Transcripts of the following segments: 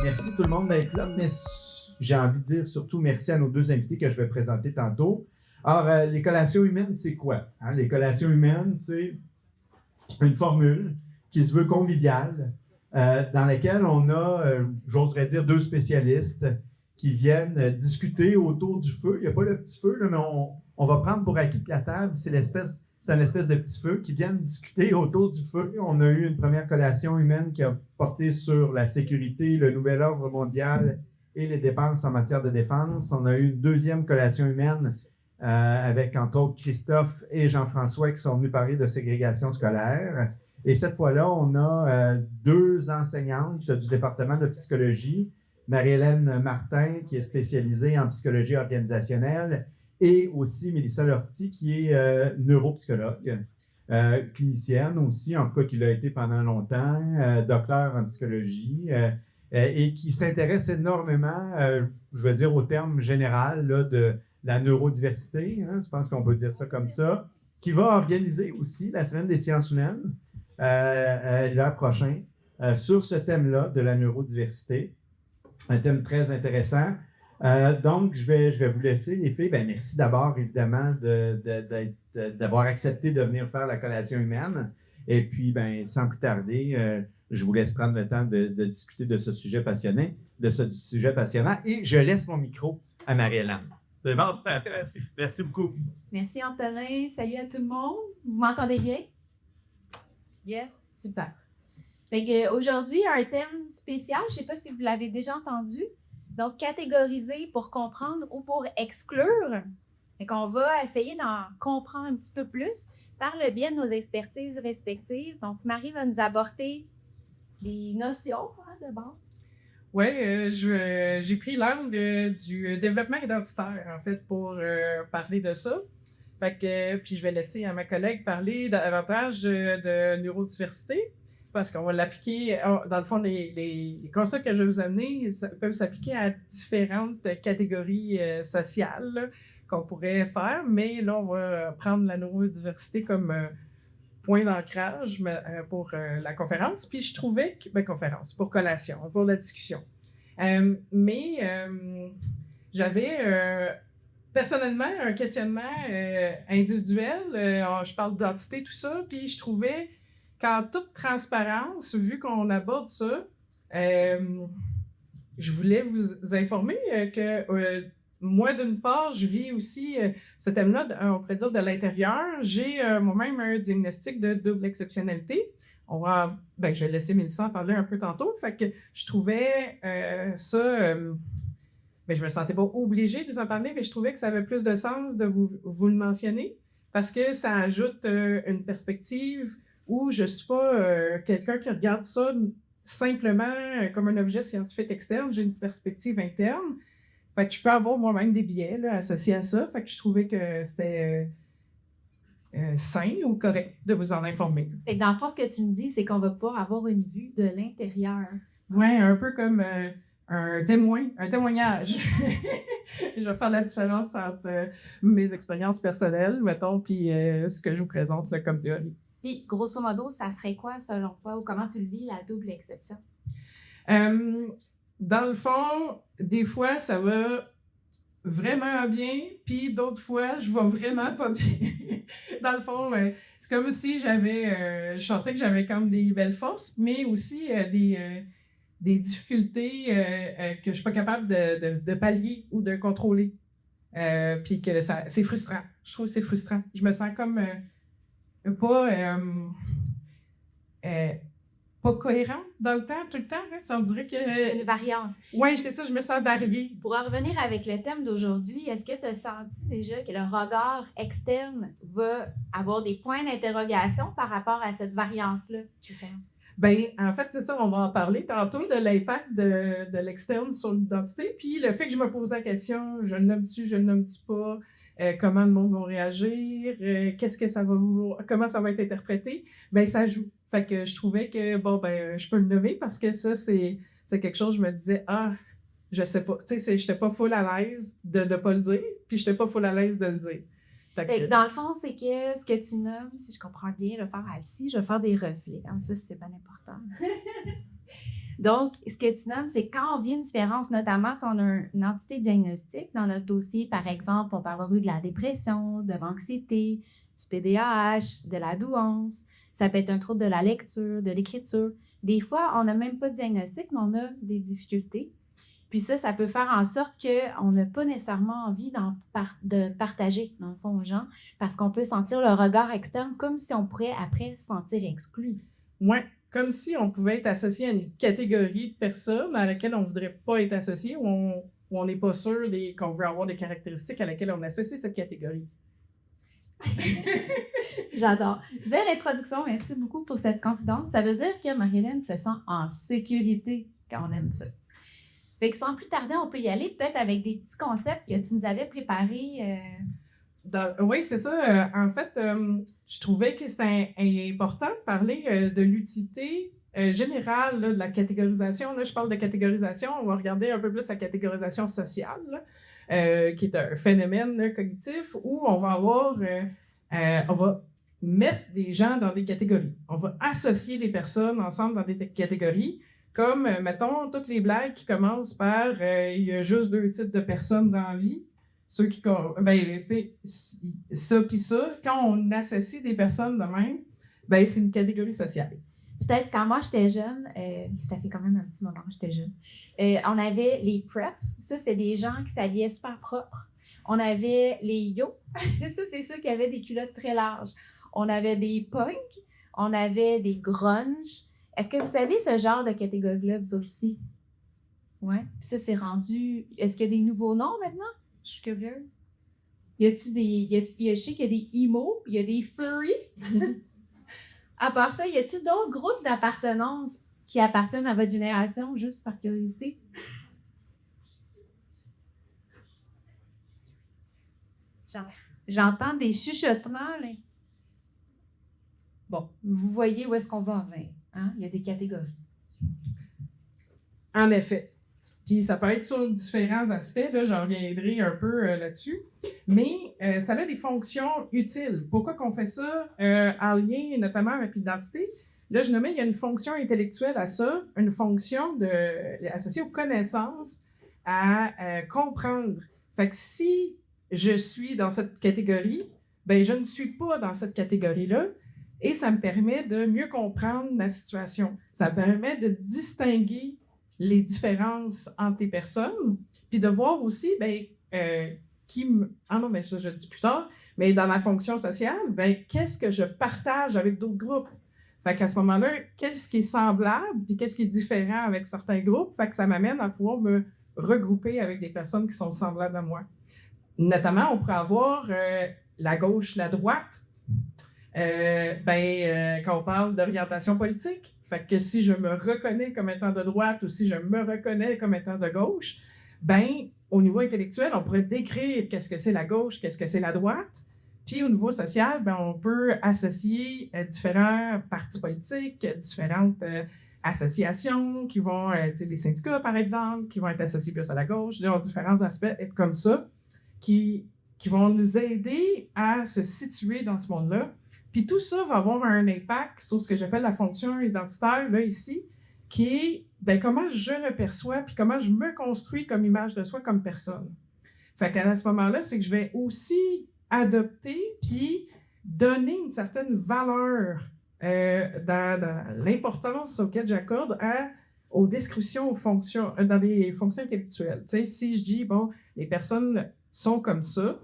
merci tout le monde d'être là, mais j'ai envie de dire surtout merci à nos deux invités que je vais présenter tantôt. Alors, les collations humaines, c'est quoi? Les collations humaines, c'est une formule qui se veut conviviale, dans laquelle on a, j'oserais dire, deux spécialistes qui viennent discuter autour du feu. Il n'y a pas le petit feu, là, mais on va prendre pour acquis que la table, c'est un espèce de petit feu qui viennent discuter autour du feu. On a eu une première collation humaine qui a porté sur la sécurité, le nouvel ordre mondial et les dépenses en matière de défense. On a eu une deuxième collation humaine avec, entre autres, Christophe et Jean-François qui sont venus parler de ségrégation scolaire. Et cette fois-là, on a deux enseignantes du département de psychologie, Marie-Hélène Martin, qui est spécialisée en psychologie organisationnelle, et aussi Mélissa Lortie, qui est neuropsychologue, clinicienne aussi, en tout cas qui l'a été pendant longtemps, docteur en psychologie, et qui s'intéresse énormément, je vais dire au terme général, là, de la neurodiversité, je pense qu'on peut dire ça comme ça, qui va organiser aussi la Semaine des sciences humaines l'hiver prochain sur ce thème-là de la neurodiversité. Un thème très intéressant. Donc, je vais vous laisser, les filles. Merci d'abord, évidemment, d'avoir accepté de venir faire la collation humaine. Et puis, sans plus tarder, je vous laisse prendre le temps de discuter de ce sujet passionnant. Et je laisse mon micro à Marie-Hélène. C'est bon? Merci. Merci beaucoup. Merci, Antonin. Salut à tout le monde. Vous m'entendez bien? Yes? Super. Aujourd'hui, un thème spécial. Je ne sais pas si vous l'avez déjà entendu. Donc, catégoriser pour comprendre ou pour exclure. On va essayer d'en comprendre un petit peu plus par le biais de nos expertises respectives. Donc, Marie va nous apporter des notions de base. Oui, j'ai pris l'angle du développement identitaire, en fait, pour parler de ça. Puis je vais laisser à ma collègue parler davantage de neurodiversité, parce qu'on va l'appliquer, dans le fond, les concepts que je vais vous amener peuvent s'appliquer à différentes catégories sociales là, qu'on pourrait faire, mais là, on va prendre la neurodiversité comme point d'ancrage pour la conférence. Puis je trouvais que, pour collation, pour la discussion. J'avais personnellement un questionnement individuel. Je parle d'identité, tout ça. Puis je trouvais qu'en toute transparence, vu qu'on aborde ça, je voulais vous informer que moi, d'une part, je vis aussi ce thème-là, on pourrait dire, de l'intérieur. J'ai moi-même un diagnostic de double exceptionnalité. Je vais laisser Mélissa en parler un peu tantôt. Fait que je trouvais ça... je me sentais pas obligée de vous en parler, mais je trouvais que ça avait plus de sens de vous le mentionner parce que ça ajoute une perspective où je suis pas quelqu'un qui regarde ça simplement comme un objet scientifique externe. J'ai une perspective interne. Fait que je peux avoir moi-même des biais là, associés à ça. Fait que je trouvais que c'était sain ou correct de vous en informer. Fait que dans le fond, ce que tu me dis, c'est qu'on va pas avoir une vue de l'intérieur. Oui, un peu comme un témoignage. Je vais faire la différence entre mes expériences personnelles, mettons, puis ce que je vous présente là, comme théorie. Puis, grosso modo, ça serait quoi, selon toi, ou comment tu le vis, la double exception? Dans le fond, des fois, ça va vraiment bien, puis d'autres fois, je vais vraiment pas bien. Dans le fond, c'est comme si je sentais que j'avais comme des belles forces, mais aussi des difficultés que je suis pas capable de pallier ou de contrôler. Puis que c'est frustrant. Je trouve que c'est frustrant. Je me sens comme pas cohérente dans le temps, tout le temps. Hein? On dirait que... Une variance. Oui, c'est ça, je me sens variée. Pour en revenir avec le thème d'aujourd'hui, est-ce que tu as senti déjà que le regard externe va avoir des points d'interrogation par rapport à cette variance-là que tu fais? En fait, c'est ça, on va en parler tantôt de l'impact de l'externe sur l'identité, puis le fait que je me pose la question, je le nomme-tu, je le nomme-tu pas, comment le monde va réagir, qu'est-ce que ça va comment ça va être interprété, ça joue. Fait que je trouvais que, je peux le nommer parce que ça, c'est quelque chose, je me disais, je sais pas, tu sais, j'étais pas full à l'aise de pas le dire, puis j'étais pas full à l'aise de le dire. Dans le fond, c'est que ce que tu nommes, si je comprends bien, je vais faire ici, je vais faire des reflets. Ça, c'est bien important. Donc, ce que tu nommes, c'est quand on vit une différence, notamment si on a une entité diagnostique dans notre dossier, par exemple, on peut avoir eu de la dépression, de l'anxiété, du TDAH, de la douance. Ça peut être un trouble de la lecture, de l'écriture. Des fois, on n'a même pas de diagnostic, mais on a des difficultés. Puis ça peut faire en sorte qu'on n'a pas nécessairement envie de partager, dans le fond, aux gens, parce qu'on peut sentir le regard externe comme si on pourrait après se sentir exclu. Ouais, comme si on pouvait être associé à une catégorie de personnes à laquelle on ne voudrait pas être associé ou on n'est pas sûr qu'on veut avoir des caractéristiques à laquelle on associe cette catégorie. J'adore. Belle introduction, merci beaucoup pour cette confidence. Ça veut dire que Marie-Hélène se sent en sécurité quand on aime ça. Fait que sans plus tarder, on peut y aller peut-être avec des petits concepts que tu nous avais préparés. Oui, c'est ça. En fait, je trouvais que c'était important de parler de l'utilité générale là, de la catégorisation. Là, je parle de catégorisation. On va regarder un peu plus la catégorisation sociale, là, qui est un phénomène là, cognitif où on va on va mettre des gens dans des catégories. On va associer des personnes ensemble dans des catégories. Comme, mettons, toutes les blagues qui commencent par il y a juste 2 types de personnes dans la vie. Ceux qui, ben, tu sais, ça puis ça, quand on associe des personnes de même, ben, c'est une catégorie sociale. Peut-être quand moi j'étais jeune, ça fait quand même un petit moment que j'étais jeune, on avait les preps. Ça, c'est des gens qui s'habillaient super propres. On avait les yo. Ça, c'est ceux qui avaient des culottes très larges. On avait des punks. On avait des grunge. Est-ce que vous savez ce genre de catégorie-là, vous aussi? Ouais. Puis ça, c'est rendu... Est-ce qu'il y a des nouveaux noms maintenant? Je suis curieuse. Je sais qu'il y a des emo, il y a des furry. À part ça, y a-t-il d'autres groupes d'appartenance qui appartiennent à votre génération, juste par curiosité? J'entends des chuchotements, là. Bon, vous voyez où est-ce qu'on va en venir. Hein? Il y a des catégories. En effet. Puis ça peut être sur différents aspects, là, j'en reviendrai un peu là-dessus. Mais ça a des fonctions utiles. Pourquoi qu'on fait ça en lien notamment avec l'identité? Là, je nommais, il y a une fonction intellectuelle à ça, une fonction associée aux connaissances, à comprendre. Fait que si je suis dans cette catégorie, ben je ne suis pas dans cette catégorie-là. Et ça me permet de mieux comprendre la situation. Ça me permet de distinguer les différences entre les personnes, puis de voir aussi, ah non, mais ça, je le dis plus tard, mais dans ma fonction sociale, qu'est-ce que je partage avec d'autres groupes? Fait qu'à ce moment-là, qu'est-ce qui est semblable, puis qu'est-ce qui est différent avec certains groupes? Fait que ça m'amène à pouvoir me regrouper avec des personnes qui sont semblables à moi. Notamment, on pourrait avoir la gauche, la droite, quand on parle d'orientation politique. Fait que si je me reconnais comme étant de droite ou si je me reconnais comme étant de gauche, au niveau intellectuel, on pourrait décrire qu'est-ce que c'est la gauche, qu'est-ce que c'est la droite. Puis au niveau social, on peut associer différents partis politiques, différentes associations qui vont, les syndicats par exemple, qui vont être associés plus à la gauche. Là, on a différents aspects être comme ça qui vont nous aider à se situer dans ce monde-là. Puis tout ça va avoir un impact sur ce que j'appelle la fonction identitaire, là, ici, qui est comment je me perçois puis comment je me construis comme image de soi comme personne. Fait qu'à ce moment-là, c'est que je vais aussi adopter puis donner une certaine valeur dans l'importance auquel j'accorde aux descriptions, aux fonctions, dans les fonctions intellectuelles. Tu sais, si je dis, les personnes sont comme ça,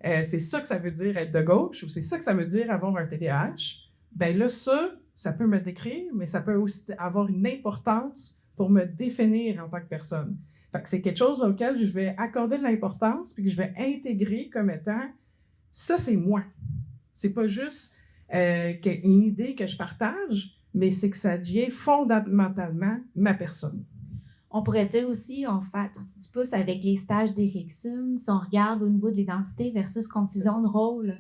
c'est ça que ça veut dire être de gauche ou c'est ça que ça veut dire avoir un TDAH, là, ça peut me décrire, mais ça peut aussi avoir une importance pour me définir en tant que personne. Fait que c'est quelque chose auquel je vais accorder de l'importance puis que je vais intégrer comme étant ça, c'est moi. C'est pas juste une idée que je partage, mais c'est que ça devient fondamentalement ma personne. On pourrait dire aussi, en fait, du pouce avec les stages d'Erickson, si on regarde au niveau de l'identité versus confusion de rôle.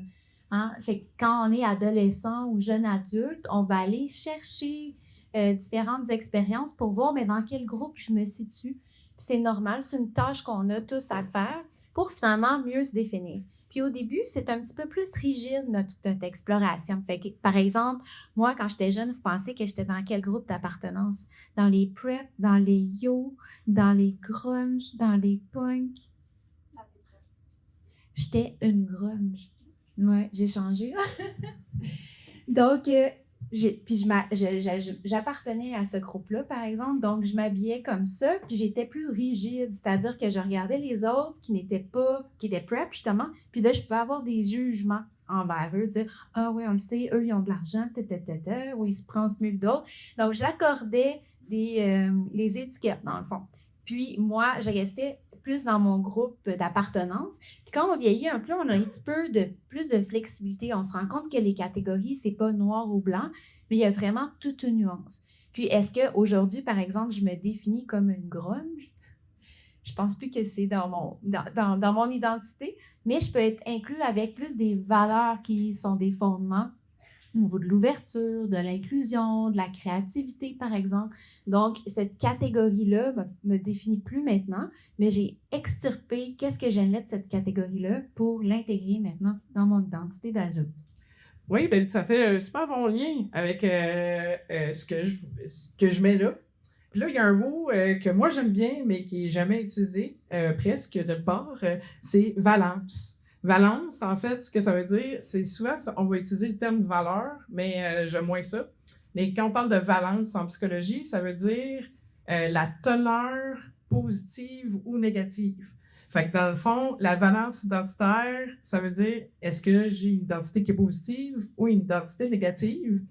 Hein? Fait que quand on est adolescent ou jeune adulte, on va aller chercher différentes expériences pour voir dans quel groupe je me situe. Puis c'est normal, c'est une tâche qu'on a tous à faire pour finalement mieux se définir. Puis au début, c'est un petit peu plus rigide, notre exploration. Fait que, par exemple, moi, quand j'étais jeune, vous pensez que j'étais dans quel groupe d'appartenance? Dans les prep, dans les yo, dans les grunge, dans les punks? J'étais une grunge. Ouais, j'ai changé. Donc, j'appartenais à ce groupe-là, par exemple, donc je m'habillais comme ça, puis j'étais plus rigide, c'est-à-dire que je regardais les autres qui étaient prep, justement, puis là, je pouvais avoir des jugements envers eux, dire « Ah oui, on le sait, eux, ils ont de l'argent, ou ils se prennent mieux que d'autres. » Donc, j'accordais les étiquettes, dans le fond. Puis moi, je restais plus dans mon groupe d'appartenance. Puis quand on vieillit un peu, on a un petit peu plus de flexibilité. On se rend compte que les catégories, c'est pas noir ou blanc, mais il y a vraiment toute une nuance. Puis est-ce qu'aujourd'hui, par exemple, je me définis comme une grunge? Je pense plus que c'est dans mon identité, mais je peux être inclus avec plus des valeurs qui sont des fondements au niveau de l'ouverture, de l'inclusion, de la créativité, par exemple. Donc, cette catégorie-là me définit plus maintenant, mais j'ai extirpé qu'est-ce que j'aimais de cette catégorie-là pour l'intégrer maintenant dans mon identité d'adulte. Oui, ben ça fait un super bon lien avec ce que je mets là. Puis là, il y a un mot que moi j'aime bien, mais qui n'est jamais utilisé, presque de part, c'est valence. Valence, en fait, ce que ça veut dire, c'est souvent, on va utiliser le terme valeur, mais j'aime moins ça. Mais quand on parle de valence en psychologie, ça veut dire la teneur positive ou négative. Fait que dans le fond, la valence identitaire, ça veut dire est-ce que j'ai une identité qui est positive ou une identité négative?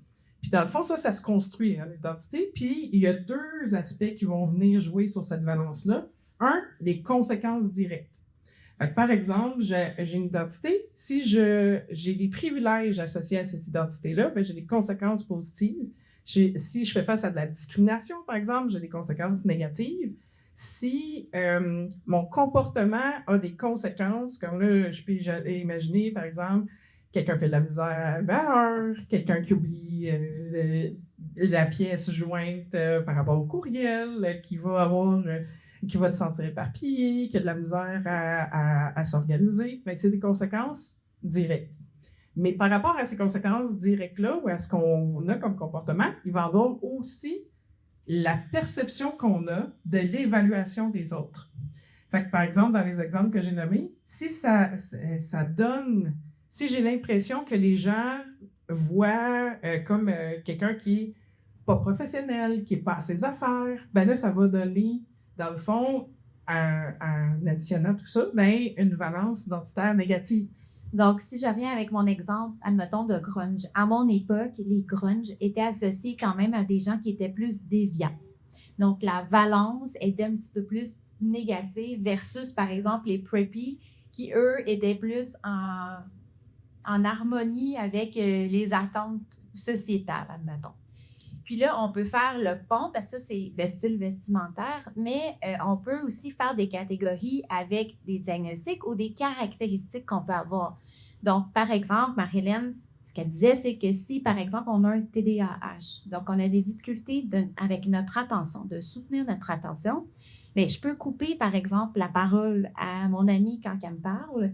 Puis dans le fond, ça se construit, hein, l'identité. Puis il y a deux aspects qui vont venir jouer sur cette valence-là. Un, les conséquences directes. Fait que, par exemple, j'ai une identité. Si j'ai des privilèges associés à cette identité-là, ben, j'ai des conséquences positives. Si je fais face à de la discrimination, par exemple, j'ai des conséquences négatives. Si mon comportement a des conséquences, comme là, je peux imaginer, par exemple, quelqu'un fait de la misère à valeur, quelqu'un qui oublie la pièce jointe par rapport au courriel, qui va se sentir éparpillé, qui a de la misère à s'organiser. Bien, c'est des conséquences directes. Mais par rapport à ces conséquences directes-là, ou à ce qu'on a comme comportement, il va y avoir aussi la perception qu'on a de l'évaluation des autres. Fait que, par exemple, dans les exemples que j'ai nommés, si j'ai l'impression que les gens voient comme quelqu'un qui est pas professionnel, qui est pas à ses affaires, ben là, ça va donner, dans le fond, en additionnant tout ça, ben, une valence identitaire négative. Donc, si je reviens avec mon exemple, admettons, de grunge, à mon époque, les grunges étaient associés quand même à des gens qui étaient plus déviants. Donc, la valence était un petit peu plus négative versus, par exemple, les preppy qui, eux, étaient plus en harmonie avec les attentes sociétales, admettons. Puis là, on peut faire le pont, parce que ça, c'est le style vestimentaire, mais on peut aussi faire des catégories avec des diagnostics ou des caractéristiques qu'on peut avoir. Donc, par exemple, Marie-Hélène, ce qu'elle disait, c'est que si, par exemple, on a un TDAH, donc on a des difficultés avec notre attention, de soutenir notre attention, mais je peux couper, par exemple, la parole à mon amie quand elle me parle.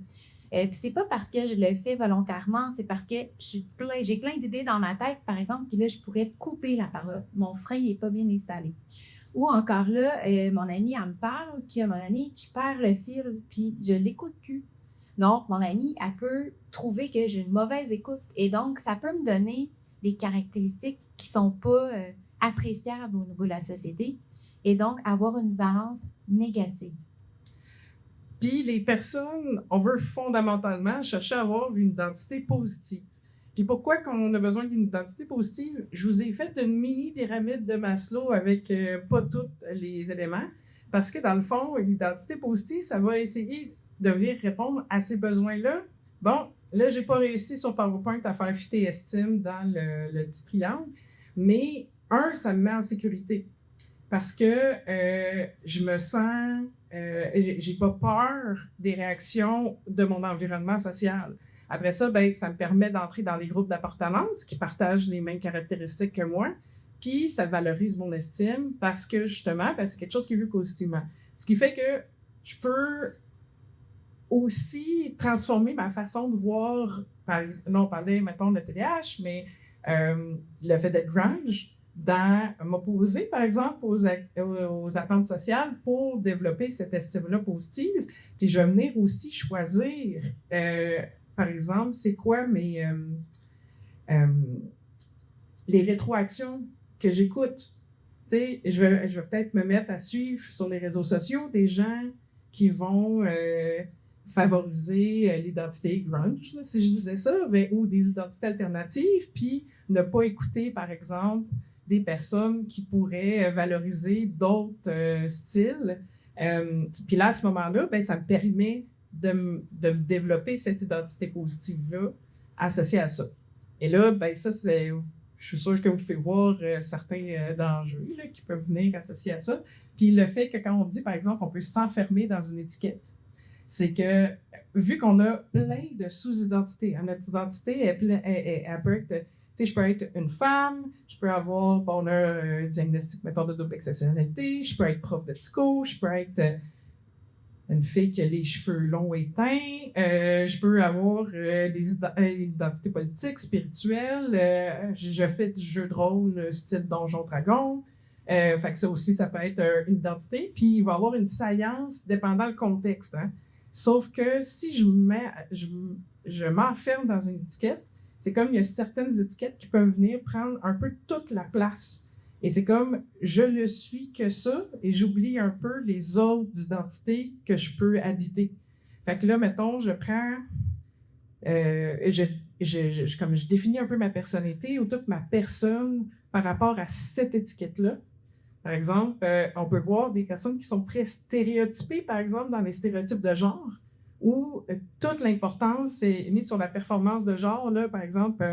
Puis c'est pas parce que je le fais volontairement, c'est parce que j'ai plein d'idées dans ma tête, par exemple, puis là, je pourrais couper la parole. Mon frein n'est pas bien installé. Ou encore là, mon amie, elle me parle, puis à mon amie, tu perds le fil, puis je l'écoute plus. Donc, mon amie, elle peut trouver que j'ai une mauvaise écoute. Et donc, ça peut me donner des caractéristiques qui sont pas appréciables au niveau de la société. Et donc, avoir une balance négative. Puis les personnes, on veut fondamentalement chercher à avoir une identité positive. Puis pourquoi qu'on a besoin d'une identité positive? Je vous ai fait une mini-pyramide de Maslow avec pas tous les éléments, parce que dans le fond, l'identité positive, ça va essayer de venir répondre à ces besoins-là. Bon, là, j'ai pas réussi sur PowerPoint à faire fitter estime dans le petit triangle, mais ça me met en sécurité. Parce que je me sens, j'ai pas peur des réactions de mon environnement social. Après ça, ben, ça me permet d'entrer dans les groupes d'appartenance qui partagent les mêmes caractéristiques que moi, puis ça valorise mon estime parce que justement, ben, c'est quelque chose qui est vu positivement. Ce qui fait que je peux aussi transformé ma façon de voir, non, on parlait, mettons, de TDAH, mais le fait d'être grunge, dans m'opposer, par exemple, aux attentes sociales pour développer cette estime-là positive. Puis je vais venir aussi choisir, par exemple, c'est quoi les rétroactions que j'écoute. Tu sais, je vais peut-être me mettre à suivre sur les réseaux sociaux des gens qui vont favoriser l'identité grunge, là, si je disais ça, ou des identités alternatives, puis ne pas écouter, par exemple, des personnes qui pourraient valoriser d'autres styles. Puis là, à ce moment-là, ben, ça me permet de développer cette identité positive-là associée à ça. Et là, ben, ça, je suis sûre que vous pouvez voir certains dangers là, qui peuvent venir associés à ça. Puis le fait que quand on dit, par exemple, on peut s'enfermer dans une étiquette, c'est que vu qu'on a plein de sous-identités, notre identité elle peut être, tu sais, je peux être une femme, je peux avoir, on a un diagnostic, mettons, de double exceptionnalité, je peux être prof de psycho, je peux être une fille qui a les cheveux longs et teints, je peux avoir des identités politiques, spirituelles, je fais du jeu de rôle style Donjon Dragon. Fait que ça aussi, ça peut être une identité. Puis il va y avoir une saillance dépendant le contexte. Hein. Sauf que si je m'enferme dans une étiquette, c'est comme il y a certaines étiquettes qui peuvent venir prendre un peu toute la place. Et c'est comme je ne suis que ça et j'oublie un peu les autres identités que je peux habiter. Fait que là, mettons, je prends. Comme je définis un peu ma personnalité ou toute ma personne par rapport à cette étiquette-là. Par exemple, on peut voir des personnes qui sont très stéréotypées, par exemple, dans les stéréotypes de genre, où toute l'importance est mise sur la performance de genre, là, par exemple,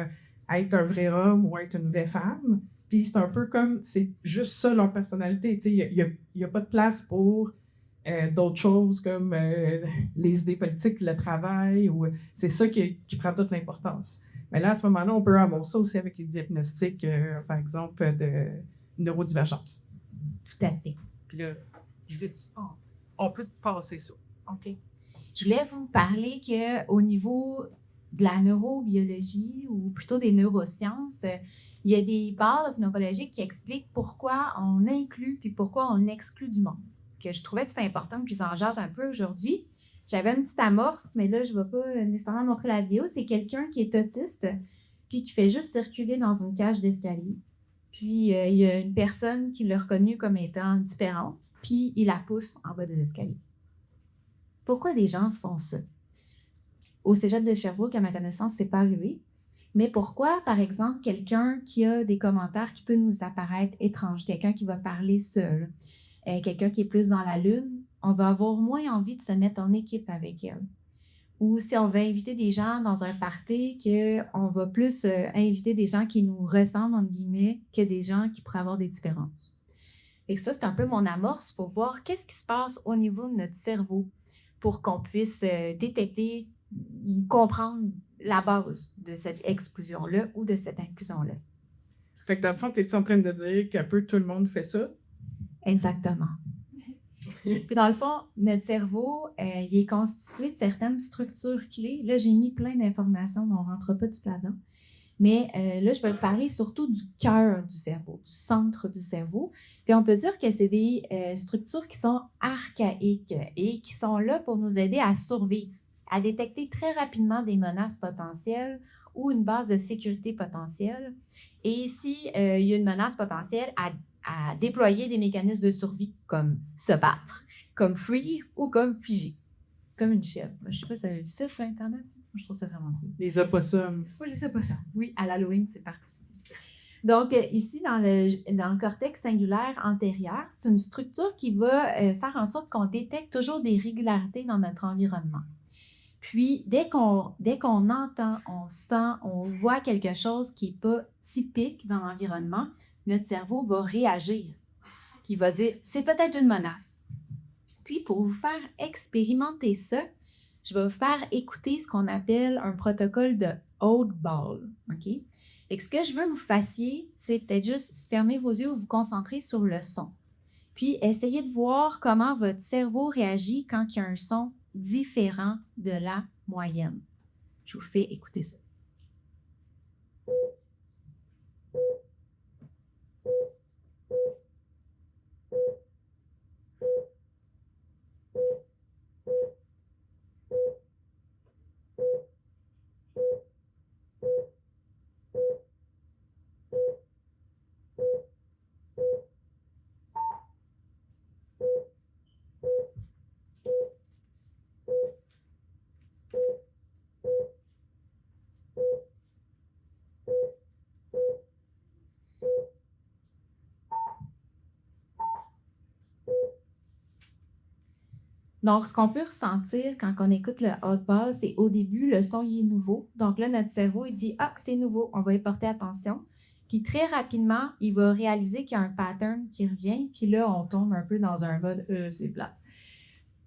être un vrai homme ou être une vraie femme. Puis c'est un peu comme, c'est juste ça leur personnalité. Il n'y a pas de place pour d'autres choses comme les idées politiques, le travail, ou c'est ça qui prend toute l'importance. Mais là, à ce moment-là, on peut avoir ça aussi avec les diagnostics, par exemple, de neurodivergence. Tout à fait. Puis là, on peut passer ça. OK. Je voulais vous parler qu'au niveau de la neurobiologie, ou plutôt des neurosciences, il y a des bases neurologiques qui expliquent pourquoi on inclut puis pourquoi on exclut du monde. Que je trouvais que c'était important que je vous en jase un peu aujourd'hui. J'avais une petite amorce, mais là, je ne vais pas nécessairement montrer la vidéo. C'est quelqu'un qui est autiste puis qui fait juste circuler dans une cage d'escalier. Puis, il y a une personne qui l'a reconnu comme étant différente, puis il la pousse en bas des escaliers. Pourquoi des gens font ça? Au cégep de Sherbrooke, à ma connaissance, c'est pas arrivé. Mais pourquoi, par exemple, quelqu'un qui a des commentaires qui peuvent nous apparaître étranges, quelqu'un qui va parler seul, quelqu'un qui est plus dans la lune, on va avoir moins envie de se mettre en équipe avec elle. Ou si on va inviter des gens dans un party, qu'on va plus inviter des gens qui nous ressemblent, entre guillemets, que des gens qui pourraient avoir des différences. Et ça, c'est un peu mon amorce pour voir qu'est-ce qui se passe au niveau de notre cerveau pour qu'on puisse détecter, comprendre la base de cette exclusion-là ou de cette inclusion-là. Fait que dans le fond, t'es-tu en train de dire qu'un peu tout le monde fait ça? Exactement. Puis dans le fond, notre cerveau, il est constitué de certaines structures clés. Là, j'ai mis plein d'informations, mais on ne rentre pas tout là-dedans. Mais là, je vais parler surtout du cœur du cerveau, du centre du cerveau. Puis on peut dire que c'est des structures qui sont archaïques et qui sont là pour nous aider à survivre, à détecter très rapidement des menaces potentielles ou une base de sécurité potentielle. Et si il y a une menace potentielle, à déployer des mécanismes de survie comme se battre, comme fuir ou comme figer, comme une chèvre. Je ne sais pas si vous avez vu ça sur Internet. Moi, je trouve ça vraiment cool. Les opossums. Moi, je sais pas ça. Oui, à l'Halloween, c'est parti. Donc, ici, dans le cortex singulaire antérieur, c'est une structure qui va faire en sorte qu'on détecte toujours des régularités dans notre environnement. Puis, dès qu'on entend, on sent, on voit quelque chose qui n'est pas typique dans l'environnement, notre cerveau va réagir. Puis, il va dire, c'est peut-être une menace. Puis, pour vous faire expérimenter ça, je vais vous faire écouter ce qu'on appelle un protocole de Oddball. OK? Et ce que je veux que vous fassiez, c'est peut-être juste fermer vos yeux ou vous concentrer sur le son. Puis, essayez de voir comment votre cerveau réagit quand il y a un son différent de la moyenne. Je vous fais écouter ça. Donc, ce qu'on peut ressentir quand on écoute le haut basse, c'est au début, le son il est nouveau. Donc là, notre cerveau, il dit « Ah, c'est nouveau, on va y porter attention. » Puis très rapidement, il va réaliser qu'il y a un pattern qui revient. Puis là, on tombe un peu dans un mode « c'est plat ».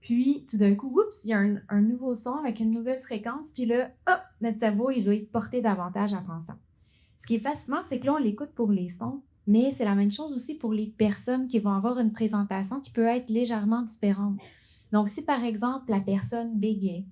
Puis tout d'un coup, oups, il y a un nouveau son avec une nouvelle fréquence. Puis là, hop, notre cerveau, il doit y porter davantage attention. Ce qui est fascinant, c'est que là, on l'écoute pour les sons, mais c'est la même chose aussi pour les personnes qui vont avoir une présentation qui peut être légèrement différente. Donc, si par exemple, la personne bégaye,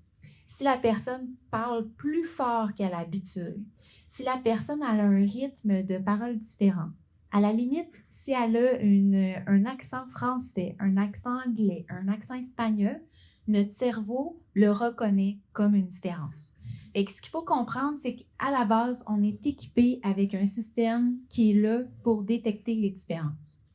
si la personne parle plus fort qu'à l'habitude, si la personne a un rythme de parole différent, à la limite, si elle a un accent français, un accent anglais, un accent espagnol, notre cerveau le reconnaît comme une différence. Et ce qu'il faut comprendre, c'est qu'à la base, on est équipé avec un système qui est là pour détecter les différences.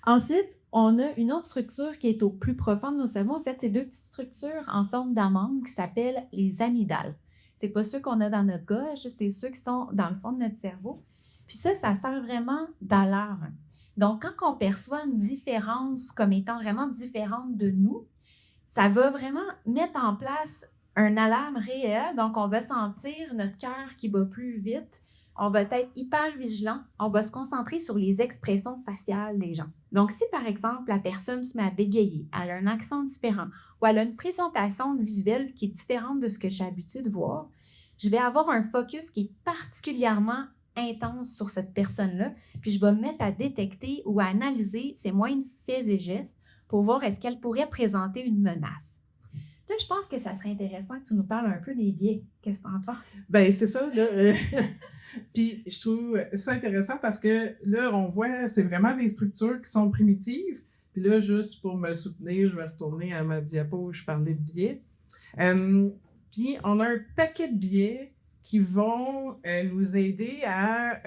Ensuite, on a une autre structure qui est au plus profond de nos cerveaux. En fait, c'est deux petites structures en forme d'amande qui s'appellent les amygdales. C'est pas ceux qu'on a dans notre gorge, c'est ceux qui sont dans le fond de notre cerveau. Puis ça sert vraiment d'alarme. Donc, quand on perçoit une différence comme étant vraiment différente de nous, ça va vraiment mettre en place une alarme réelle. Donc, on va sentir notre cœur qui bat plus vite. On va être hyper vigilant. On va se concentrer sur les expressions faciales des gens. Donc, si par exemple, la personne se met à bégayer, elle a un accent différent ou elle a une présentation visuelle qui est différente de ce que je suis habituée de voir, je vais avoir un focus qui est particulièrement intense sur cette personne-là, puis je vais me mettre à détecter ou à analyser ses moindres faits et gestes pour voir est-ce qu'elle pourrait présenter une menace. Là, je pense que ça serait intéressant que tu nous parles un peu des biais. Qu'est-ce que tu en penses? Ben c'est ça. Puis je trouve ça intéressant parce que là, on voit, c'est vraiment des structures qui sont primitives. Puis là, juste pour me soutenir, je vais retourner à ma diapo où je parlais de biais. Puis on a un paquet de biais qui vont nous aider à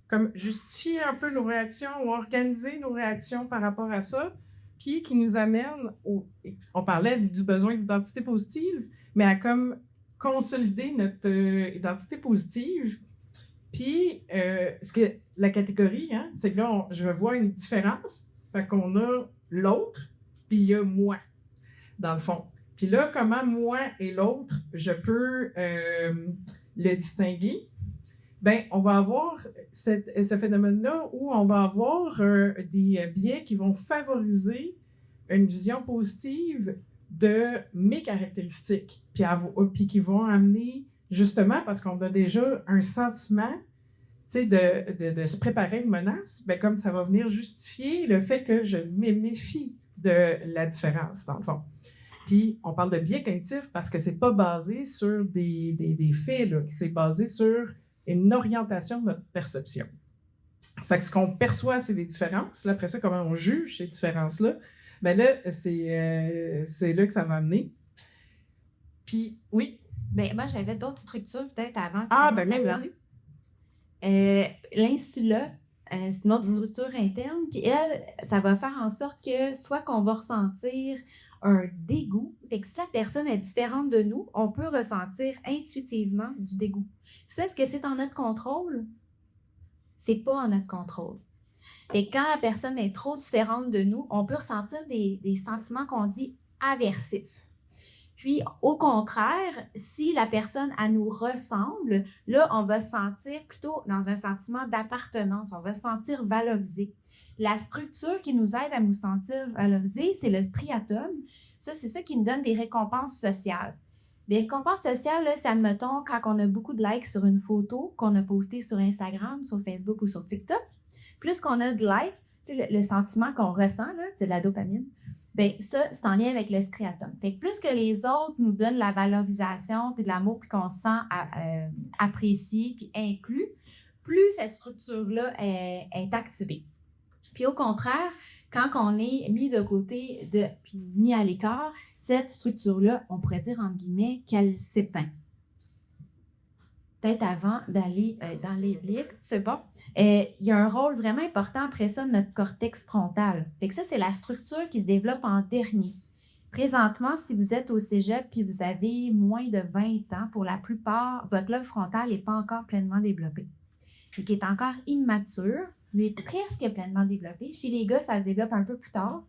comme justifier un peu nos réactions ou organiser nos réactions par rapport à ça, puis qui nous amènent on parlait du besoin d'identité positive, mais à comme consolider notre identité positive. Puis, la catégorie, hein, c'est que là, je vois une différence. Fait qu'on a l'autre, puis il y a moi, dans le fond. Puis là, comment moi et l'autre, je peux le distinguer? Bien, on va avoir ce phénomène-là où on va avoir des biais qui vont favoriser une vision positive de mes caractéristiques, puis qui vont amener, justement, parce qu'on a déjà un sentiment, tu sais, de se préparer à une menace, bien, comme ça va venir justifier le fait que je me méfie de la différence, dans le fond. Puis, on parle de biais cognitif parce que c'est pas basé sur des faits, là, c'est basé sur une orientation de notre perception. Fait que ce qu'on perçoit, c'est des différences. Là, après ça, comment on juge ces différences-là? Bien là, c'est là que ça va amener. Puis, oui. Bien, moi, j'avais d'autres structures peut-être avant. Même vas-y. L'insula, c'est une autre structure interne. Puis elle, ça va faire en sorte que soit qu'on va ressentir un dégoût, et que si la personne est différente de nous, on peut ressentir intuitivement du dégoût. Tu sais, est-ce que c'est en notre contrôle? C'est pas en notre contrôle. Et quand la personne est trop différente de nous, on peut ressentir des sentiments qu'on dit aversifs. Puis, au contraire, si la personne, elle nous ressemble, là, on va se sentir plutôt dans un sentiment d'appartenance. On va se sentir valorisé. La structure qui nous aide à nous sentir valorisés, c'est le striatum. Ça, c'est ça qui nous donne des récompenses sociales. Les récompenses sociales, là, c'est, admettons, quand on a beaucoup de likes sur une photo qu'on a postée sur Instagram, sur Facebook ou sur TikTok. Plus qu'on a de likes, tu sais, le sentiment qu'on ressent, là, c'est de la dopamine. Bien, ça, c'est en lien avec le striatum. Fait que plus que les autres nous donnent la valorisation, puis de l'amour, puis qu'on se sent apprécié, puis inclus, plus cette structure-là est activée. Puis au contraire, quand on est mis de côté, puis mis à l'écart, cette structure-là, on pourrait dire, entre guillemets, qu'elle s'épeint. Peut-être avant d'aller dans les blics, c'est bon. Il y a un rôle vraiment important après ça de notre cortex frontal. Fait que ça, c'est la structure qui se développe en dernier. Présentement, si vous êtes au cégep puis vous avez moins de 20 ans, pour la plupart, votre lobe frontal n'est pas encore pleinement développé. Et qui est encore immature, mais presque pleinement développé. Chez les gars, ça se développe un peu plus tard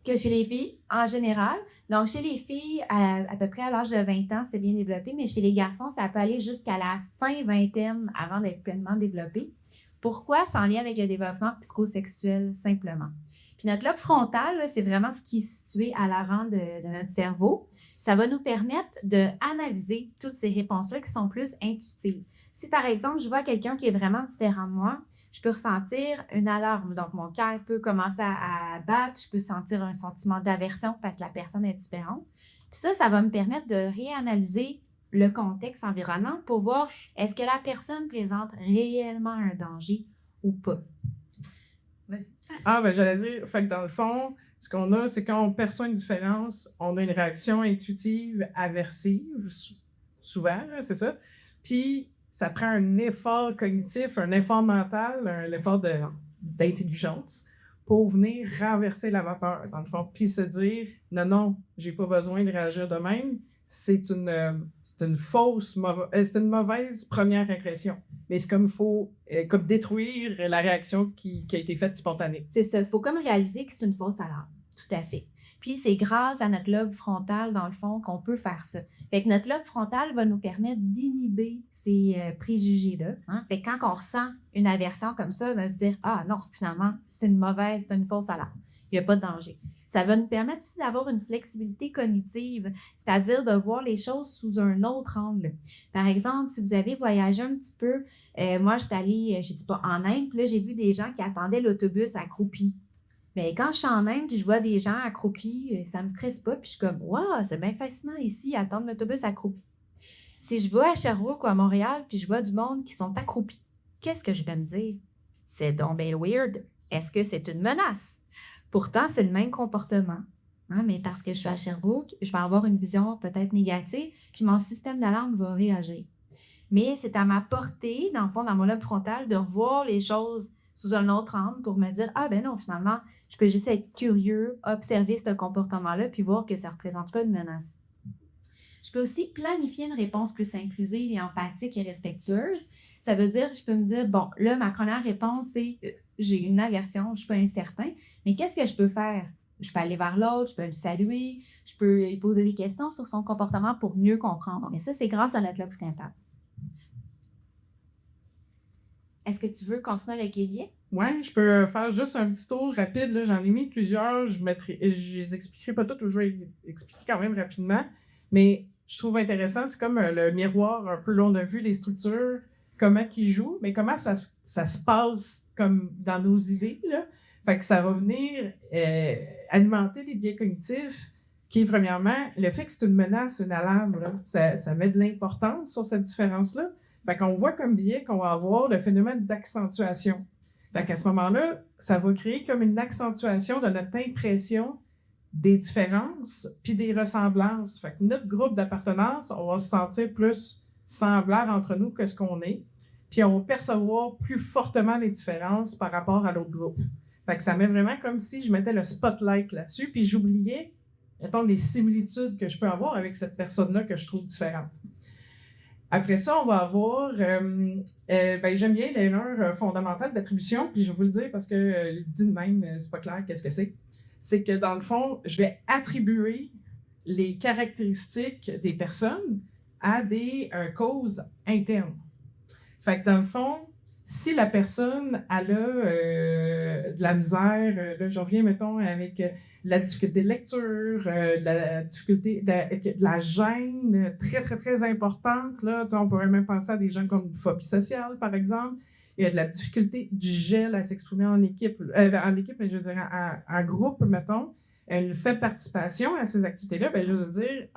que chez les filles en général. Donc, chez les filles, à peu près à l'âge de 20 ans, c'est bien développé, mais chez les garçons, ça peut aller jusqu'à la fin vingtaine avant d'être pleinement développé. Pourquoi? C'est en lien avec le développement psychosexuel, simplement. Puis notre lobe frontal, là, c'est vraiment ce qui est situé à l'avant de notre cerveau. Ça va nous permettre d'analyser toutes ces réponses-là qui sont plus intuitives. Si, par exemple, je vois quelqu'un qui est vraiment différent de moi, je peux ressentir une alarme. Donc, mon cœur peut commencer à battre. Je peux sentir un sentiment d'aversion parce que la personne est différente. Puis ça va me permettre de réanalyser le contexte environnant pour voir est-ce que la personne présente réellement un danger ou pas. Vas-y. Ah, ben j'allais dire, fait que dans le fond, ce qu'on a, c'est quand on perçoit une différence, on a une réaction intuitive, aversive, souvent, là, c'est ça. Puis, ça prend un effort cognitif, un effort mental, un effort d'intelligence pour venir renverser la vapeur, dans le fond. Puis se dire, non, j'ai pas besoin de réagir de même. C'est une mauvaise première impression. Mais c'est comme il faut comme détruire la réaction qui a été faite spontanée. C'est ça. Il faut comme réaliser que c'est une fausse alarme. Tout à fait. Puis c'est grâce à notre lobe frontal, dans le fond, qu'on peut faire ça. Fait que notre lobe frontal va nous permettre d'inhiber ces préjugés-là. Hein? Fait que quand on ressent une aversion comme ça, on va se dire « Ah non, finalement, c'est une fausse alarme. Il n'y a pas de danger. » Ça va nous permettre aussi d'avoir une flexibilité cognitive, c'est-à-dire de voir les choses sous un autre angle. Par exemple, si vous avez voyagé un petit peu, moi, j'étais allée, je ne sais pas, en Inde, puis là, j'ai vu des gens qui attendaient l'autobus accroupis. Mais quand je suis en Inde, puis je vois des gens accroupis, ça ne me stresse pas, puis je suis comme « Wow, c'est bien fascinant ici, attendre l'autobus accroupi. » Si je vais à Sherbrooke ou à Montréal, puis je vois du monde qui sont accroupis, qu'est-ce que je vais me dire? C'est donc bien weird. Est-ce que c'est une menace? Pourtant, c'est le même comportement. Hein, mais parce que je suis à Sherbrooke, je vais avoir une vision peut-être négative, puis mon système d'alarme va réagir. Mais c'est à ma portée, dans le fond, dans mon lobe frontal, de voir les choses sous un autre angle pour me dire « Ah ben non, finalement, je peux juste être curieux, observer ce comportement-là, puis voir que ça ne représente pas une menace. » Je peux aussi planifier une réponse plus inclusive et empathique et respectueuse. Ça veut dire, je peux me dire « Bon, là, ma première réponse, c'est j'ai une aversion, je ne suis pas incertain, mais qu'est-ce que je peux faire? Je peux aller vers l'autre, je peux le saluer, je peux lui poser des questions sur son comportement pour mieux comprendre. » Et ça, c'est grâce à notre lobe frontal. Est-ce que tu veux continuer avec les biais? Oui, je peux faire juste un petit tour rapide. Là. J'en ai mis plusieurs. Je les expliquerai pas toutes, ou je vais les expliquer quand même rapidement. Mais je trouve intéressant, c'est comme le miroir un peu long de vue, les structures, comment ils jouent, mais comment ça se passe comme dans nos idées. Là. Fait que ça va venir alimenter les biais cognitifs, qui est premièrement le fait que c'est une menace, une alarme. Là. Ça met de l'importance sur cette différence-là. Fait qu'on voit comme biais qu'on va avoir le phénomène d'accentuation. Fait qu'à ce moment-là, ça va créer comme une accentuation de notre impression des différences puis des ressemblances. Fait que notre groupe d'appartenance, on va se sentir plus semblables entre nous que ce qu'on est. Puis on va percevoir plus fortement les différences par rapport à l'autre groupe. Fait que ça met vraiment comme si je mettais le spotlight là-dessus puis j'oubliais, mettons, les similitudes que je peux avoir avec cette personne-là que je trouve différente. Après ça, on va avoir, j'aime bien l'erreur fondamentale d'attribution, puis je vais vous le dire parce que dit de même, c'est pas clair qu'est-ce que c'est. C'est que dans le fond, je vais attribuer les caractéristiques des personnes à des causes internes. Fait que dans le fond, si la personne elle a de la misère, là je reviens mettons avec la difficulté de lecture, de la difficulté, de la gêne très, très, très importante. Là, on pourrait même penser à des gens comme une phobie sociale, par exemple. il y a de la difficulté du gel à s'exprimer en équipe, mais je veux dire en groupe, mettons, elle fait participation à ces activités-là, ben, je veux dire,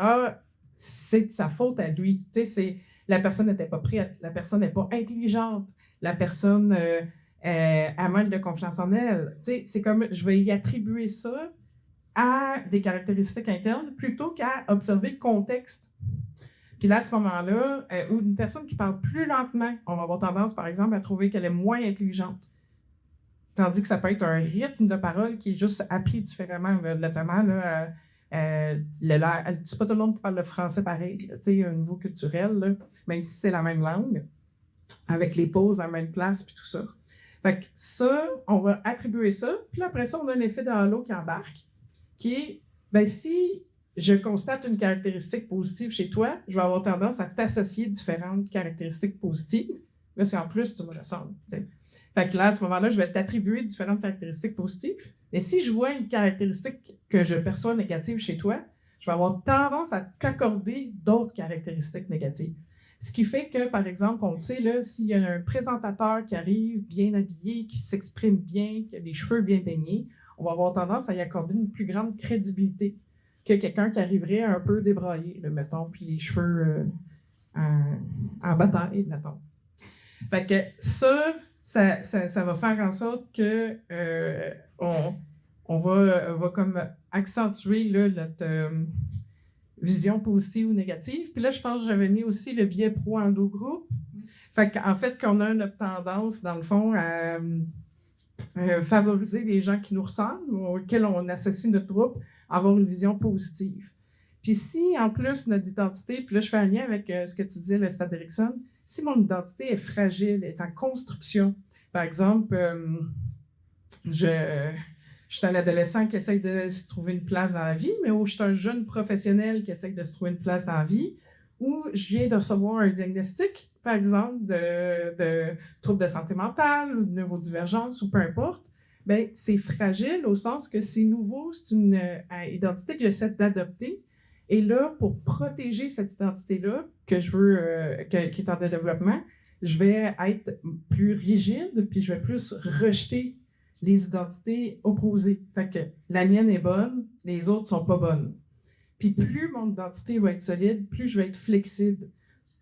c'est de sa faute à lui. Tu sais, la personne n'était pas prête, la personne n'est pas intelligente, la personne a mal de confiance en elle. Tu sais, c'est comme, je vais y attribuer ça à des caractéristiques internes plutôt qu'à observer le contexte. Puis là, à ce moment-là, ou une personne qui parle plus lentement, on va avoir tendance, par exemple, à trouver qu'elle est moins intelligente. Tandis que ça peut être un rythme de parole qui est juste appris différemment. Notamment, là, c'est pas tout le monde qui parle le français pareil, tu sais, au niveau culturel, là, même si c'est la même langue, avec les pauses à la même place, puis tout ça. Fait que ça, on va attribuer ça, puis après ça, on a l'effet de halo qui embarque, qui est, ben si je constate une caractéristique positive chez toi, je vais avoir tendance à t'associer différentes caractéristiques positives. Là, c'est en plus, tu me ressembles. T'sais. Fait que là, à ce moment-là, je vais t'attribuer différentes caractéristiques positives. Et si je vois une caractéristique que je perçois négative chez toi, je vais avoir tendance à t'accorder d'autres caractéristiques négatives. Ce qui fait que, par exemple, on le sait, là, s'il y a un présentateur qui arrive bien habillé, qui s'exprime bien, qui a des cheveux bien peignés, on va avoir tendance à y accorder une plus grande crédibilité que quelqu'un qui arriverait un peu débraillé, là, mettons, puis les cheveux en bataille, mettons. Fait que ça va faire en sorte que on va comme accentuer là, notre vision positive ou négative. Puis là, je pense que j'avais mis aussi le biais pro-endo-groupe. Fait qu'en fait, qu'on a une tendance, dans le fond, à favoriser les gens qui nous ressemblent, auxquels on associe notre groupe, avoir une vision positive. Puis si, en plus, notre identité, puis là, je fais un lien avec ce que tu disais, le Stade Erickson, si mon identité est fragile, est en construction, par exemple, je suis un adolescent qui essaye de se trouver une place dans la vie, mais je suis un jeune professionnel qui essaye de se trouver une place dans la vie, ou je viens de recevoir un diagnostic, par exemple, de trouble de santé mentale ou de neurodivergence ou peu importe, bien, c'est fragile au sens que c'est nouveau, c'est une identité que j'essaie d'adopter. Et là, pour protéger cette identité-là que je veux, qui est en développement, je vais être plus rigide, puis je vais plus rejeter les identités opposées. Fait que la mienne est bonne, les autres sont pas bonnes. Puis plus mon identité va être solide, plus je vais être flexible.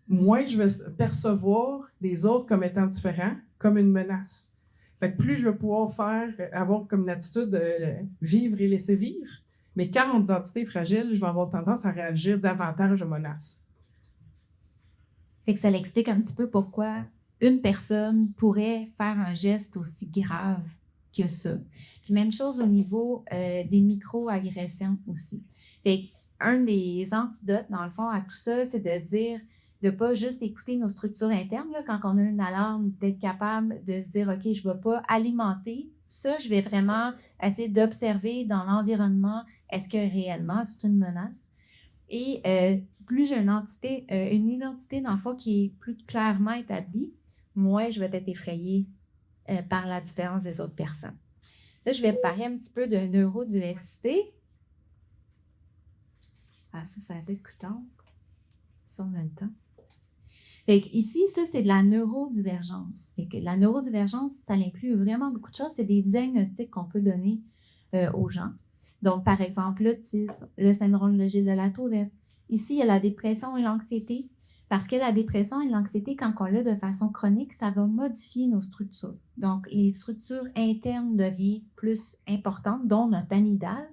Moins je vais percevoir les autres comme étant différents, comme une menace. Fait que plus je vais pouvoir avoir comme une attitude de vivre et laisser vivre, mais quand mon identité est fragile, je vais avoir tendance à réagir davantage aux menaces. Fait que ça l'explique un petit peu pourquoi une personne pourrait faire un geste aussi grave que ça. Puis même chose au niveau des micro-agressions aussi. Fait qu'un des antidotes, dans le fond, à tout ça, c'est de dire de ne pas juste écouter nos structures internes, là, quand on a une alarme, d'être capable de se dire, OK, je ne vais pas alimenter ça, je vais vraiment essayer d'observer dans l'environnement, est-ce que réellement c'est une menace? Et plus j'ai une identité, dans le fond, qui est plus clairement établie, moins je vais être effrayée par la différence des autres personnes. Là, je vais parler un petit peu de neurodiversité. Ah, ça a été coûtant. Si on a le temps. Fait que ici, ça, c'est de la neurodivergence. Fait que la neurodivergence, ça inclut vraiment beaucoup de choses. C'est des diagnostics qu'on peut donner aux gens. Donc, par exemple, l'autisme, le syndrome de Gilles de la Tourette. Ici, il y a la dépression et l'anxiété. Parce que la dépression et l'anxiété, quand on l'a de façon chronique, ça va modifier nos structures. Donc, les structures internes deviennent plus importantes, dont notre amygdale.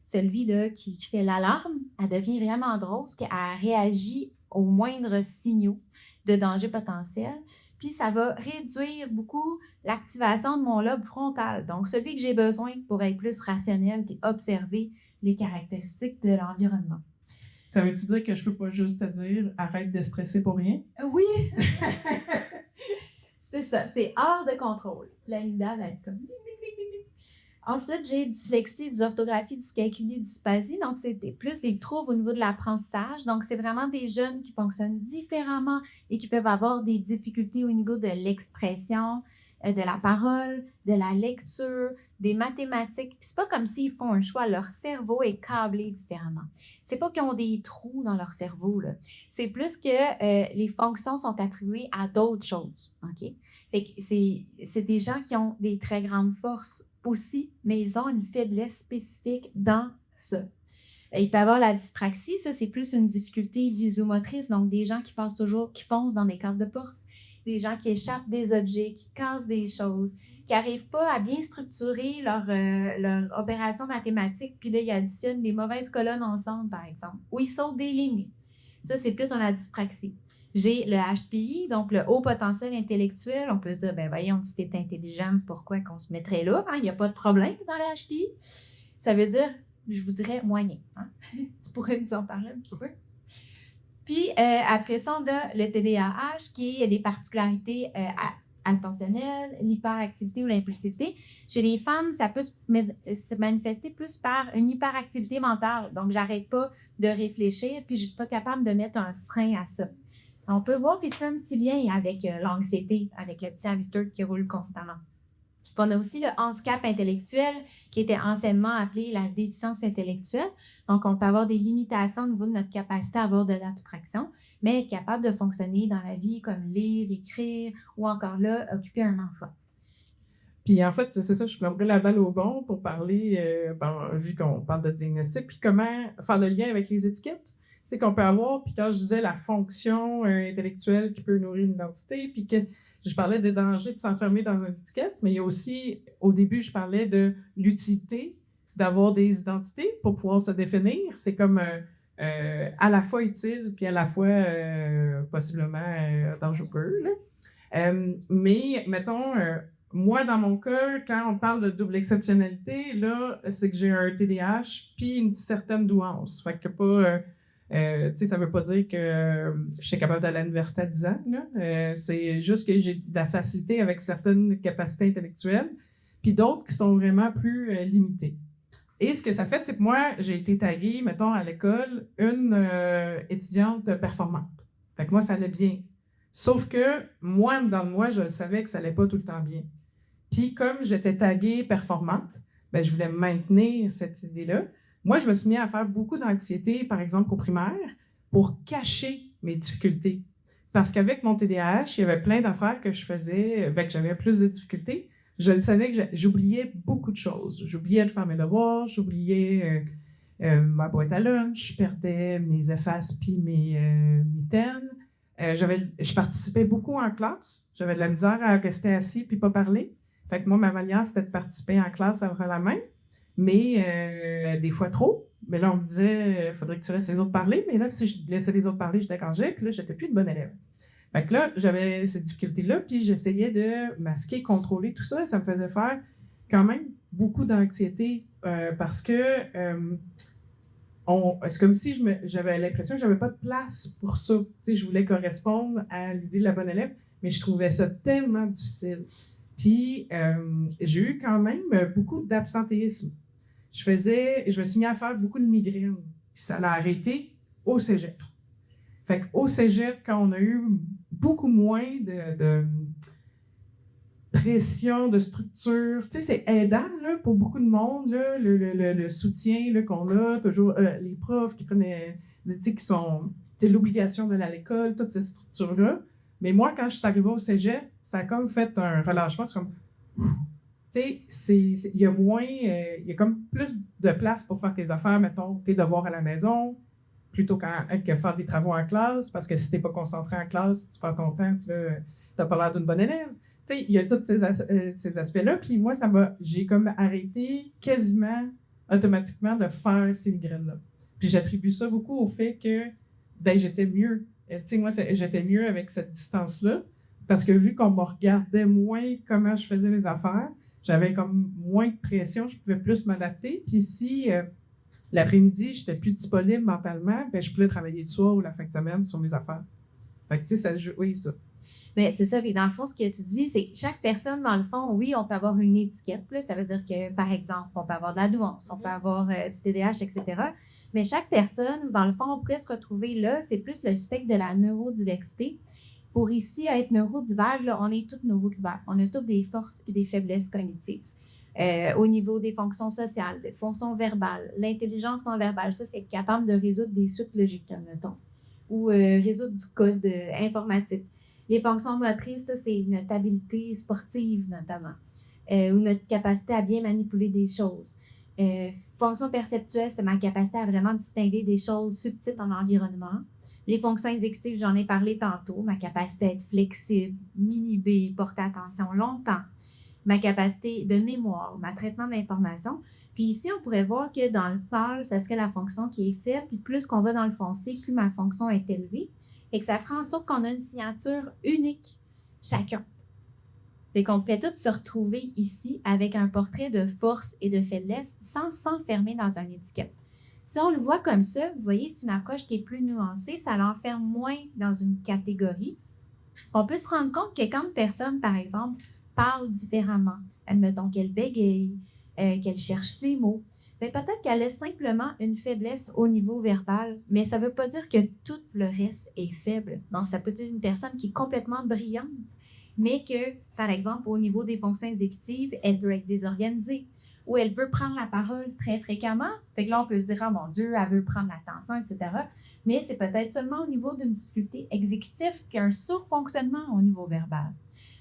Celui-là qui fait l'alarme, elle devient vraiment grosse, qu'elle réagit aux moindres signaux de danger potentiel. Puis, ça va réduire beaucoup l'activation de mon lobe frontal. Donc, celui que j'ai besoin pour être plus rationnel et observer les caractéristiques de l'environnement. Ça veut-tu dire que je peux pas juste te dire « arrête de stresser pour rien » ? Oui! C'est ça, c'est hors de contrôle. L'amygdale, elle est comme... Ensuite, j'ai dyslexie, dysorthographie, dyscalculie, dysplasie. Donc, c'est plus des troubles au niveau de l'apprentissage. Donc, c'est vraiment des jeunes qui fonctionnent différemment et qui peuvent avoir des difficultés au niveau de l'expression, de la parole, de la lecture, des mathématiques. Puis c'est pas comme s'ils font un choix, leur cerveau est câblé différemment. C'est pas qu'ils ont des trous dans leur cerveau, là. C'est plus que les fonctions sont attribuées à d'autres choses, OK? Fait que c'est des gens qui ont des très grandes forces aussi, mais ils ont une faiblesse spécifique dans ça. Il peut y avoir la dyspraxie, ça c'est plus une difficulté visuomotrice, donc des gens qui pensent toujours, qui foncent dans des cadres de porte, des gens qui échappent des objets, qui cassent des choses, qui n'arrivent pas à bien structurer leur opération mathématique, puis là, ils additionnent des mauvaises colonnes ensemble, par exemple, ou ils sautent des lignes. Ça, c'est plus dans la dyspraxie. J'ai le HPI, donc le haut potentiel intellectuel. On peut se dire, ben voyons, si t'es intelligent, pourquoi qu'on se mettrait là? Il n'y a pas de problème dans le HPI. Ça veut dire, je vous dirais, moyen. Hein? Tu pourrais nous en parler un petit peu? Puis, après ça, on a le TDAH qui a des particularités attentionnelles, l'hyperactivité ou l'impulsivité. Chez les femmes, ça peut se manifester plus par une hyperactivité mentale. Donc, j'arrête pas de réfléchir, puis je suis pas capable de mettre un frein à ça. On peut voir qu'il y a un petit lien avec l'anxiété, avec le petit hamster qui roule constamment. Puis on a aussi le handicap intellectuel, qui était anciennement appelé la déficience intellectuelle. Donc, on peut avoir des limitations au niveau de notre capacité à avoir de l'abstraction, mais être capable de fonctionner dans la vie comme lire, écrire ou encore là, occuper un emploi. Puis en fait, c'est ça, je prendrais la balle au bon pour parler, vu qu'on parle de diagnostic, puis comment faire le lien avec les étiquettes. Tu sais, qu'on peut avoir, puis quand je disais la fonction intellectuelle qui peut nourrir une identité, puis que je parlais des dangers de s'enfermer dans une étiquette, mais il y a aussi, au début, je parlais de l'utilité d'avoir des identités pour pouvoir se définir. C'est comme à la fois utile, puis à la fois possiblement dangereux. Mais, mettons, moi, dans mon cas, quand on parle de double exceptionnalité, là, c'est que j'ai un TDAH, puis une certaine douance. Fait que pas... tu sais, ça veut pas dire que je suis capable d'aller à l'université à 10 ans. Là. C'est juste que j'ai de la facilité avec certaines capacités intellectuelles, puis d'autres qui sont vraiment plus limitées. Et ce que ça fait, c'est que moi, j'ai été taguée, mettons, à l'école, une étudiante performante. Fait que moi, ça allait bien. Sauf que moi, dans moi, je savais que ça allait pas tout le temps bien. Puis comme j'étais taguée performante, ben, je voulais maintenir cette idée-là. Moi, je me suis mis à faire beaucoup d'anxiété, par exemple, au primaire, pour cacher mes difficultés. Parce qu'avec mon TDAH, il y avait plein d'affaires que je faisais, que j'avais plus de difficultés. Je le savais que j'oubliais beaucoup de choses. J'oubliais de faire mes devoirs, j'oubliais ma boîte à lunch, je perdais mes effaces puis mes mitaines. Je participais beaucoup en classe. J'avais de la misère à rester assis puis pas parler. Fait que moi, ma manière, c'était de participer en classe à ouvrir la main. Mais des fois trop. Mais là, on me disait, il faudrait que tu laisses les autres parler. Mais là, si je laissais les autres parler, je dérangeais. Puis là, j'étais plus une bonne élève. Fait que là, j'avais cette difficulté-là. Puis j'essayais de masquer, contrôler tout ça. Et ça me faisait faire quand même beaucoup d'anxiété parce que c'est comme si j'avais l'impression que j'avais pas de place pour ça. Tu sais, je voulais correspondre à l'idée de la bonne élève, mais je trouvais ça tellement difficile. Puis, j'ai eu quand même beaucoup d'absentéisme. Je me suis mis à faire beaucoup de migraines. Puis ça l'a arrêté au cégep. Fait qu'au cégep, quand on a eu beaucoup moins de pression, de structure, tu sais, c'est aidant là, pour beaucoup de monde, là, le soutien là, qu'on a, toujours les profs qui prennent, tu sais, qui sont, tu sais, l'obligation d'aller à l'école, toutes ces structures-là. Mais moi, quand je suis arrivée au cégep, ça a comme fait un relâchement. C'est comme, tu sais, il y a moins, il y a comme plus de place pour faire tes affaires, mettons, tes devoirs à la maison, plutôt que faire des travaux en classe, parce que si t'es pas concentré en classe, tu perds ton temps, puis là, t'as pas l'air d'une bonne élève. Tu sais, il y a tous ces aspects-là, puis moi, j'ai comme arrêté quasiment automatiquement de faire ces migraines-là. Puis j'attribue ça beaucoup au fait que, ben, j'étais mieux. Tu sais, moi, j'étais mieux avec cette distance-là, parce que vu qu'on me regardait moins comment je faisais les affaires, j'avais comme moins de pression, je pouvais plus m'adapter. Puis si l'après-midi, j'étais plus disponible mentalement, ben, je pouvais travailler le soir ou la fin de semaine sur mes affaires. Fait que, tu sais, ça joue, oui, ça. Mais c'est ça, dans le fond, ce que tu dis, c'est que chaque personne, dans le fond, oui, on peut avoir une étiquette. Là, ça veut dire que, par exemple, on peut avoir de la douance, on peut avoir du TDAH, etc. Mais chaque personne, dans le fond, on pourrait se retrouver là, c'est plus le spectre de la neurodiversité. Pour ici, être neurodivers, là, on est tous neurodivers. On a toutes des forces et des faiblesses cognitives. Au niveau des fonctions sociales, des fonctions verbales, l'intelligence non verbale, ça, c'est être capable de résoudre des suites logiques, admettons, ou résoudre du code informatique. Les fonctions motrices, ça, c'est notre habileté sportive, notamment, ou notre capacité à bien manipuler des choses. Fonctions perceptuelles, c'est ma capacité à vraiment distinguer des choses subtiles en environnement. Les fonctions exécutives, j'en ai parlé tantôt, ma capacité à être flexible, m'inhiber, porter attention longtemps, ma capacité de mémoire, ma traitement d'information. Puis ici, on pourrait voir que dans le pâle, ça serait la fonction qui est faible, puis plus qu'on va dans le foncé, plus ma fonction est élevée. Fait que ça fera en sorte qu'on a une signature unique, chacun. Fait qu'on peut tous se retrouver ici avec un portrait de force et de faiblesse sans s'enfermer dans une étiquette. Si on le voit comme ça, vous voyez, c'est une approche qui est plus nuancée, ça l'enferme moins dans une catégorie. On peut se rendre compte que quand une personne, par exemple, parle différemment, admettons qu'elle bégaye, qu'elle cherche ses mots, bien, peut-être qu'elle a simplement une faiblesse au niveau verbal, mais ça ne veut pas dire que tout le reste est faible. Non, ça peut être une personne qui est complètement brillante, mais que, par exemple, au niveau des fonctions exécutives, elle peut être désorganisée ou elle veut prendre la parole très fréquemment. Fait que là, on peut se dire, oh mon Dieu, elle veut prendre l'attention, etc. Mais c'est peut-être seulement au niveau d'une difficulté exécutive qu'il y a un surfonctionnement au niveau verbal.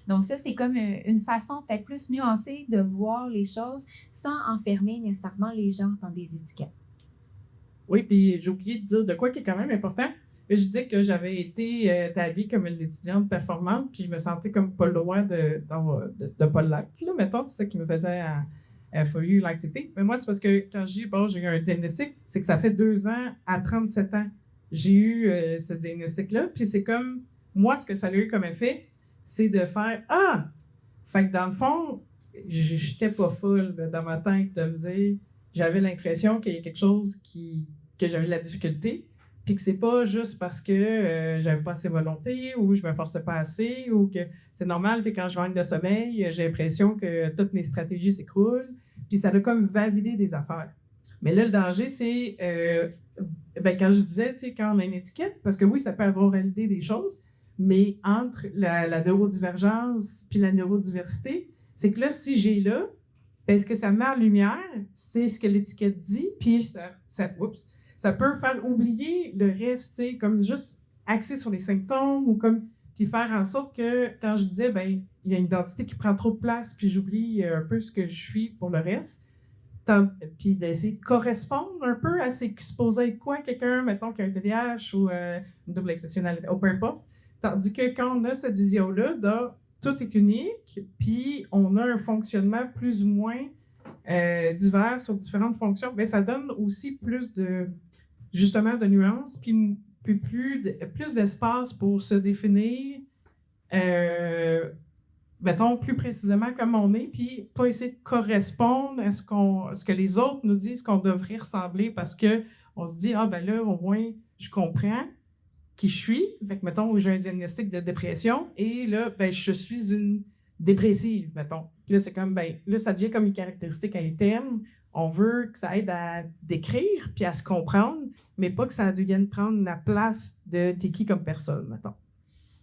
Donc ça, c'est comme une façon peut-être plus nuancée de voir les choses sans enfermer nécessairement les gens dans des étiquettes. Oui, puis j'ai oublié de dire de quoi qui est quand même important. Je disais que j'avais été taguée comme une étudiante performante, puis je me sentais comme pas loin de pas l'être, là, mettons, c'est ça qui me faisait For You l'anxiété. Mais moi, c'est parce que quand j'ai eu un diagnostic, c'est que ça fait 2 ans à 37 ans, j'ai eu ce diagnostic-là, puis c'est comme, moi, ce que ça a eu comme effet, c'est de faire « Ah! » Fait que dans le fond, j'étais pas full dans ma tête de me dire, j'avais l'impression qu'il y a quelque chose que j'avais de la difficulté, puis que c'est pas juste parce que j'avais pas assez de volonté ou je me forçais pas assez ou que c'est normal que quand je manque de sommeil, j'ai l'impression que toutes mes stratégies s'écroulent, puis ça a comme validé des affaires. Mais là, le danger, c'est, quand je disais, tu sais, quand on a une étiquette, parce que oui, ça peut avoir validé des choses, mais entre la neurodivergence puis la neurodiversité, c'est que là, si j'ai là, ben, ce que ça met en lumière, c'est ce que l'étiquette dit, puis ça peut faire oublier le reste, tu sais, comme juste axer sur les symptômes ou comme, puis faire en sorte que quand je disais, ben, il y a une identité qui prend trop de place, puis j'oublie un peu ce que je suis pour le reste, puis d'essayer de correspondre un peu à ce qui se posait être quoi, quelqu'un, mettons, qui a un TDAH ou une double exceptionnalité, ou peu importe. Tandis que quand on a cette vision-là, tout est unique, puis on a un fonctionnement plus ou moins divers sur différentes fonctions, bien, ça donne aussi plus de, justement, de nuances, puis plus d'espace pour se définir, mettons, plus précisément comme on est, puis pas essayer de correspondre à ce que les autres nous disent qu'on devrait ressembler, parce qu'on se dit, ah ben là, au moins, je comprends qui je suis. Fait que, mettons, j'ai un diagnostic de dépression et là, ben, je suis une dépressive, mettons. Puis là, c'est comme, ben, là, ça devient comme une caractéristique interne. On veut que ça aide à décrire puis à se comprendre, mais pas que ça devienne prendre la place de t'es qui comme personne, mettons.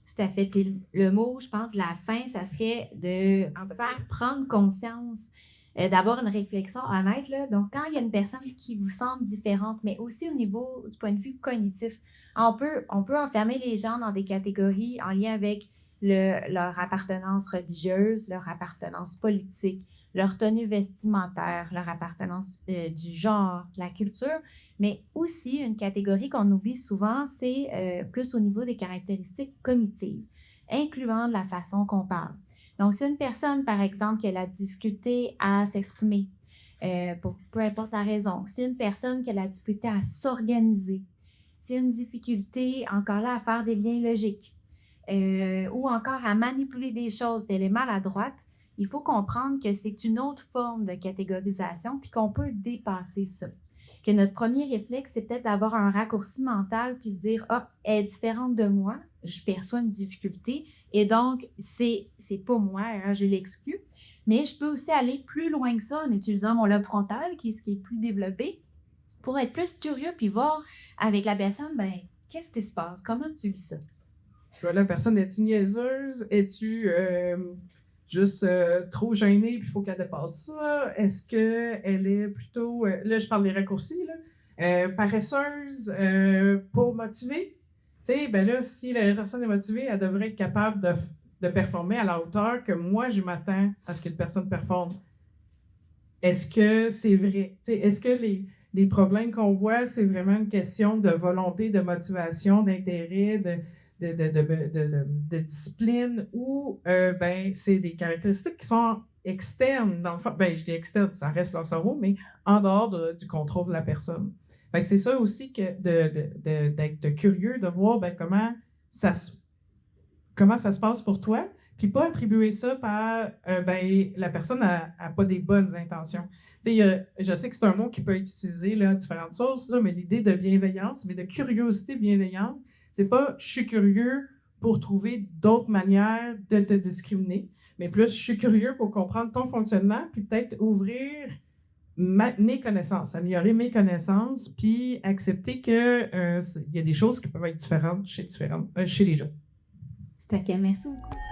Tout à fait. Puis le mot, je pense, la fin, ça serait de faire prendre conscience, d'avoir une réflexion honnête, là. Donc, quand il y a une personne qui vous semble différente, mais aussi au niveau du point de vue cognitif, on peut enfermer les gens dans des catégories en lien avec leur appartenance religieuse, leur appartenance politique, leur tenue vestimentaire, leur appartenance du genre, de la culture, mais aussi une catégorie qu'on oublie souvent, c'est plus au niveau des caractéristiques cognitives, incluant la façon qu'on parle. Donc, si une personne, par exemple, qui a la difficulté à s'exprimer, pour peu importe la raison, si une personne qui a la difficulté à s'organiser, si une difficulté, encore là, à faire des liens logiques, ou encore à manipuler des choses, elle est maladroite, il faut comprendre que c'est une autre forme de catégorisation puis qu'on peut dépasser ça. Que notre premier réflexe, c'est peut-être d'avoir un raccourci mental puis se dire « Ah, elle est différente de moi, je perçois une difficulté et donc c'est pas moi, hein, je l'exclus. » Mais je peux aussi aller plus loin que ça en utilisant mon lobe frontal, qui est plus développé, pour être plus curieux puis voir avec la personne, ben qu'est-ce qui se passe? Comment tu vis ça? La personne, es-tu niaiseuse? Es-tu juste trop gênée, puis il faut qu'elle dépasse ça? Est-ce qu'elle est plutôt, là je parle des raccourcis, là, paresseuse, pas motivée? Tu sais, ben là, si la personne est motivée, elle devrait être capable de performer à la hauteur que moi, je m'attends à ce que la personne performe. Est-ce que c'est vrai? Tu sais, est-ce que les problèmes qu'on voit, c'est vraiment une question de volonté, de motivation, d'intérêt, de discipline ou ben, c'est des caractéristiques qui sont externes dans le fond. Ben, je dis externes, ça reste leur cerveau, mais en dehors du contrôle de la personne. Fait que c'est ça aussi que d'être curieux, de voir ben, comment ça se passe pour toi, puis pas attribuer ça par ben, la personne n'a pas des bonnes intentions. Je sais que c'est un mot qui peut être utilisé là, à différentes sources, là, mais l'idée de bienveillance, mais de curiosité bienveillante, c'est pas je suis curieux pour trouver d'autres manières de te discriminer, mais plus je suis curieux pour comprendre ton fonctionnement, puis peut-être ouvrir mes connaissances, améliorer mes connaissances, puis accepter que il y a des choses qui peuvent être différentes chez les gens. C'était OK, merci beaucoup.